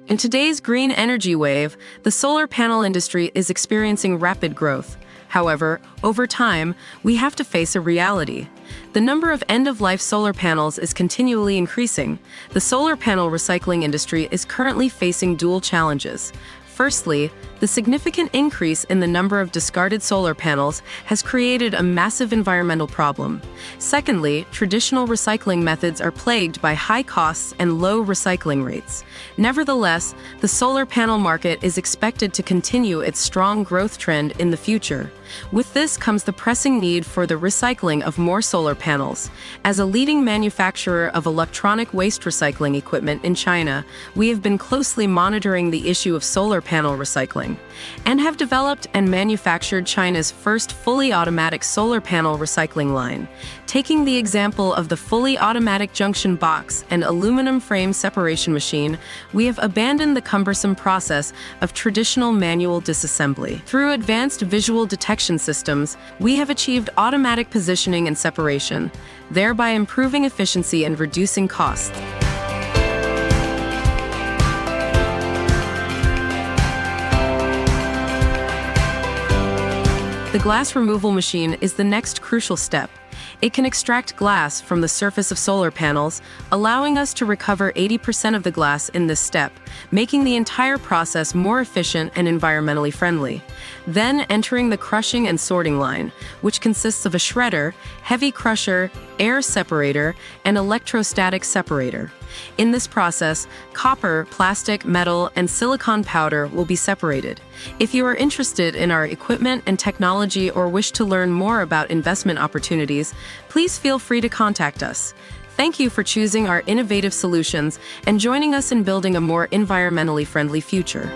In today's green energy wave, the solar panel industry is experiencing rapid growth. However, over time, we have to face a reality. The number of end-of-life solar panels is continually increasing. The solar panel recycling industry is currently facing dual challenges. Firstly, the significant increase in the number of discarded solar panels has created a massive environmental problem. Secondly, traditional recycling methods are plagued by high costs and low recycling rates. Nevertheless, the solar panel market is expected to continue its strong growth trend in the future. With this comes the pressing need for the recycling of more solar panels. As a leading manufacturer of electronic waste recycling equipment in China, we have been closely monitoring the issue of solar panel recycling and have developed and manufactured China's first fully automatic solar panel recycling line. Taking the example of the fully automatic junction box and aluminum frame separation machine, we have abandoned the cumbersome process of traditional manual disassembly. Through advanced visual detection systems, we have achieved automatic positioning and separation, thereby improving efficiency and reducing costs. The glass removal machine is the next crucial step. It can extract glass from the surface of solar panels, allowing us to recover 80% of the glass in this step, making the entire process more efficient and environmentally friendly. Then entering the crushing and sorting line, which consists of a shredder, heavy crusher, air separator, and electrostatic separator. In this process, copper, plastic, metal, and silicon powder will be separated. If you are interested in our equipment and technology or wish to learn more about investment opportunities, please feel free to contact us. Thank you for choosing our innovative solutions and joining us in building a more environmentally friendly future.